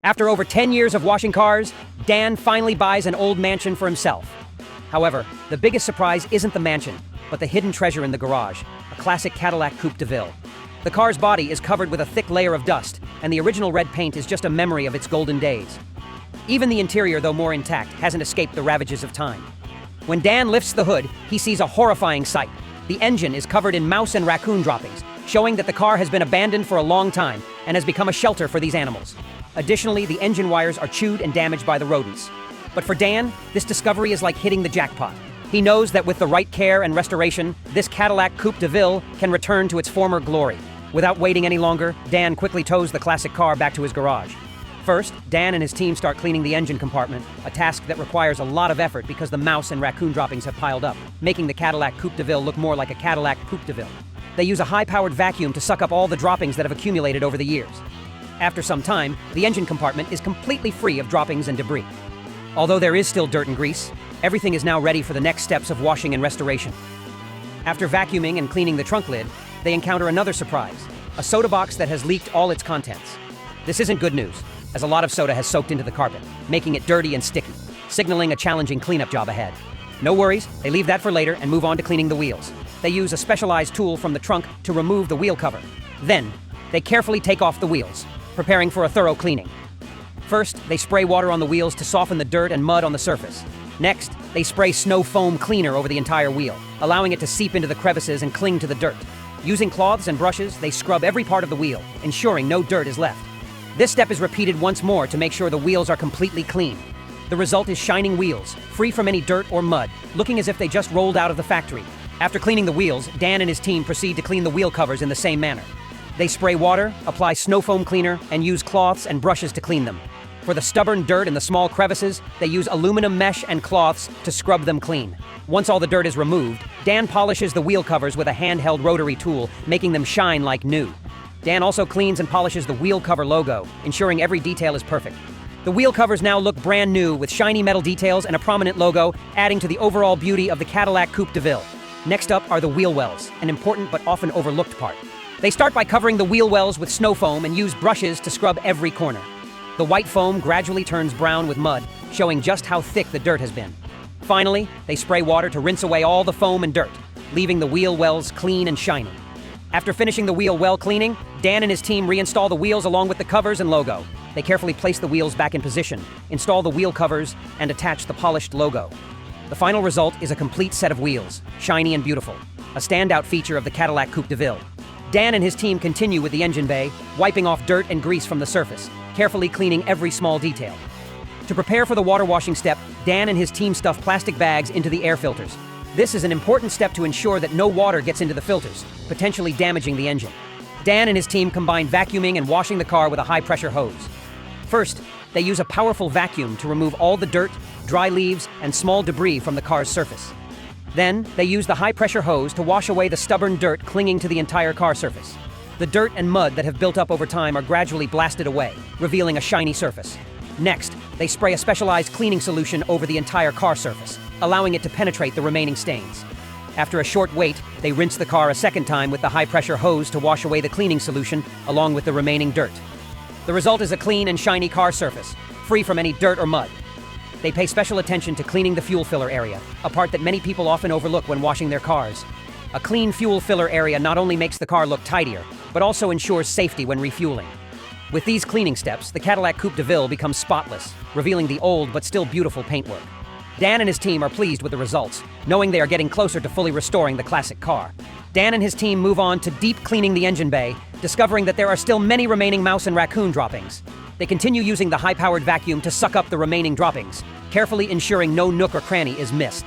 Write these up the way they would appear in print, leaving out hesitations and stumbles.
After over 10 years of washing cars, Dan finally buys an old mansion for himself. However, the biggest surprise isn't the mansion, but the hidden treasure in the garage, a classic Cadillac Coupe DeVille. The car's body is covered with a thick layer of dust, and the original red paint is just a memory of its golden days. Even the interior, though more intact, hasn't escaped the ravages of time. When Dan lifts the hood, he sees a horrifying sight. The engine is covered in mouse and raccoon droppings, showing that the car has been abandoned for a long time and has become a shelter for these animals. Additionally, the engine wires are chewed and damaged by the rodents. But for Dan, this discovery is like hitting the jackpot. He knows that with the right care and restoration, this Cadillac Coupe DeVille can return to its former glory. Without waiting any longer, Dan quickly tows the classic car back to his garage. First, Dan and his team start cleaning the engine compartment, a task that requires a lot of effort because the mouse and raccoon droppings have piled up, making the Cadillac Coupe DeVille look more like a Cadillac Coupe DeVille. They use a high-powered vacuum to suck up all the droppings that have accumulated over the years. After some time, the engine compartment is completely free of droppings and debris. Although there is still dirt and grease, everything is now ready for the next steps of washing and restoration. After vacuuming and cleaning the trunk lid, they encounter another surprise, a soda box that has leaked all its contents. This isn't good news, as a lot of soda has soaked into the carpet, making it dirty and sticky, signaling a challenging cleanup job ahead. No worries, they leave that for later and move on to cleaning the wheels. They use a specialized tool from the trunk to remove the wheel cover. Then, they carefully take off the wheels, preparing for a thorough cleaning. First, they spray water on the wheels to soften the dirt and mud on the surface. Next, they spray snow foam cleaner over the entire wheel, allowing it to seep into the crevices and cling to the dirt. Using cloths and brushes, they scrub every part of the wheel, ensuring no dirt is left. This step is repeated once more to make sure the wheels are completely clean. The result is shining wheels, free from any dirt or mud, looking as if they just rolled out of the factory. After cleaning the wheels, Dan and his team proceed to clean the wheel covers in the same manner. They spray water, apply snow foam cleaner, and use cloths and brushes to clean them. For the stubborn dirt and the small crevices, they use aluminum mesh and cloths to scrub them clean. Once all the dirt is removed, Dan polishes the wheel covers with a handheld rotary tool, making them shine like new. Dan also cleans and polishes the wheel cover logo, ensuring every detail is perfect. The wheel covers now look brand new with shiny metal details and a prominent logo, adding to the overall beauty of the Cadillac Coupe DeVille. Next up are the wheel wells, an important but often overlooked part. They start by covering the wheel wells with snow foam and use brushes to scrub every corner. The white foam gradually turns brown with mud, showing just how thick the dirt has been. Finally, they spray water to rinse away all the foam and dirt, leaving the wheel wells clean and shiny. After finishing the wheel well cleaning, Dan and his team reinstall the wheels along with the covers and logo. They carefully place the wheels back in position, install the wheel covers, and attach the polished logo. The final result is a complete set of wheels, shiny and beautiful, a standout feature of the Cadillac Coupe DeVille. Dan and his team continue with the engine bay, wiping off dirt and grease from the surface, carefully cleaning every small detail. To prepare for the water washing step, Dan and his team stuff plastic bags into the air filters. This is an important step to ensure that no water gets into the filters, potentially damaging the engine. Dan and his team combine vacuuming and washing the car with a high-pressure hose. First, they use a powerful vacuum to remove all the dirt, dry leaves, and small debris from the car's surface. Then, they use the high-pressure hose to wash away the stubborn dirt clinging to the entire car surface. The dirt and mud that have built up over time are gradually blasted away, revealing a shiny surface. Next, they spray a specialized cleaning solution over the entire car surface, allowing it to penetrate the remaining stains. After a short wait, they rinse the car a second time with the high-pressure hose to wash away the cleaning solution, along with the remaining dirt. The result is a clean and shiny car surface, free from any dirt or mud. They pay special attention to cleaning the fuel filler area, a part that many people often overlook when washing their cars. A clean fuel filler area not only makes the car look tidier, but also ensures safety when refueling. With these cleaning steps, the Cadillac Coupe DeVille becomes spotless, revealing the old but still beautiful paintwork. Dan and his team are pleased with the results, knowing they are getting closer to fully restoring the classic car. Dan and his team move on to deep cleaning the engine bay, discovering that there are still many remaining mouse and raccoon droppings. They continue using the high-powered vacuum to suck up the remaining droppings, carefully ensuring no nook or cranny is missed.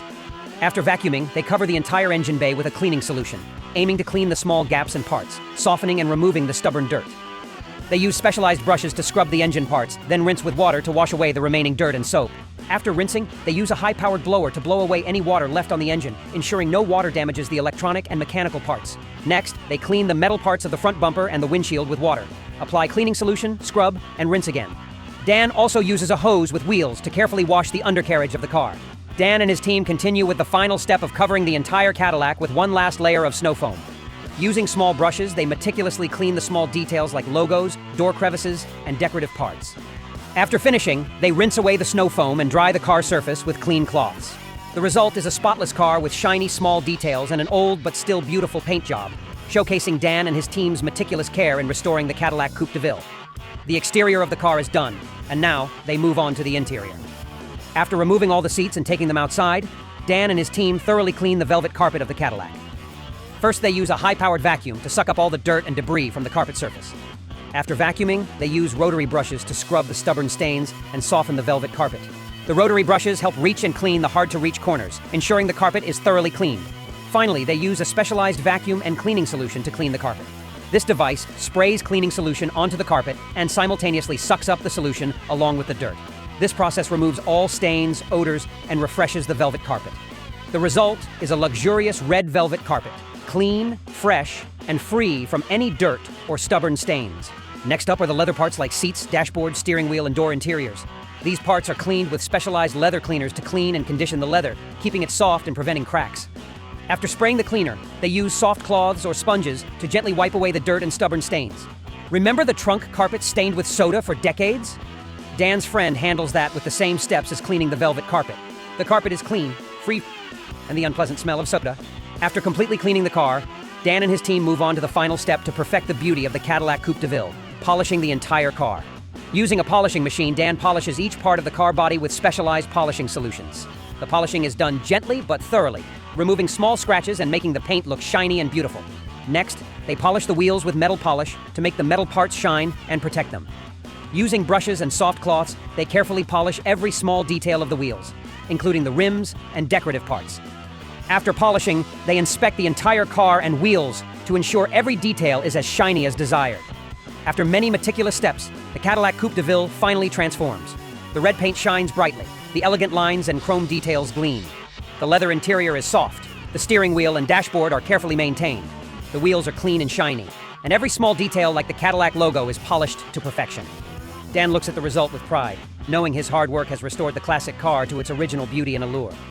After vacuuming, they cover the entire engine bay with a cleaning solution, aiming to clean the small gaps and parts, softening and removing the stubborn dirt. They use specialized brushes to scrub the engine parts, then rinse with water to wash away the remaining dirt and soap. After rinsing, they use a high-powered blower to blow away any water left on the engine, ensuring no water damages the electronic and mechanical parts. Next, they clean the metal parts of the front bumper and the windshield with water. Apply cleaning solution, scrub, and rinse again. Dan also uses a hose with wheels to carefully wash the undercarriage of the car. Dan and his team continue with the final step of covering the entire Cadillac with one last layer of snow foam. Using small brushes, they meticulously clean the small details like logos, door crevices, and decorative parts. After finishing, they rinse away the snow foam and dry the car surface with clean cloths. The result is a spotless car with shiny small details and an old but still beautiful paint job, showcasing Dan and his team's meticulous care in restoring the Cadillac Coupe DeVille. The exterior of the car is done, and now they move on to the interior. After removing all the seats and taking them outside, Dan and his team thoroughly clean the velvet carpet of the Cadillac. First, they use a high-powered vacuum to suck up all the dirt and debris from the carpet surface. After vacuuming, they use rotary brushes to scrub the stubborn stains and soften the velvet carpet. The rotary brushes help reach and clean the hard-to-reach corners, ensuring the carpet is thoroughly cleaned. Finally, they use a specialized vacuum and cleaning solution to clean the carpet. This device sprays cleaning solution onto the carpet and simultaneously sucks up the solution along with the dirt. This process removes all stains, odors, and refreshes the velvet carpet. The result is a luxurious red velvet carpet, clean, fresh, and free from any dirt or stubborn stains. Next up are the leather parts like seats, dashboard, steering wheel, and door interiors. These parts are cleaned with specialized leather cleaners to clean and condition the leather, keeping it soft and preventing cracks. After spraying the cleaner, they use soft cloths or sponges to gently wipe away the dirt and stubborn stains. Remember the trunk carpet stained with soda for decades? Dan's friend handles that with the same steps as cleaning the velvet carpet. The carpet is clean, free and the unpleasant smell of soda. After completely cleaning the car, Dan and his team move on to the final step to perfect the beauty of the Cadillac Coupe DeVille, polishing the entire car. Using a polishing machine, Dan polishes each part of the car body with specialized polishing solutions. The polishing is done gently but thoroughly, removing small scratches and making the paint look shiny and beautiful. Next, they polish the wheels with metal polish to make the metal parts shine and protect them. Using brushes and soft cloths, they carefully polish every small detail of the wheels, including the rims and decorative parts. After polishing, they inspect the entire car and wheels to ensure every detail is as shiny as desired. After many meticulous steps, the Cadillac Coupe DeVille finally transforms. The red paint shines brightly, the elegant lines and chrome details gleam. The leather interior is soft, the steering wheel and dashboard are carefully maintained. The wheels are clean and shiny, and every small detail like the Cadillac logo is polished to perfection. Dan looks at the result with pride, knowing his hard work has restored the classic car to its original beauty and allure.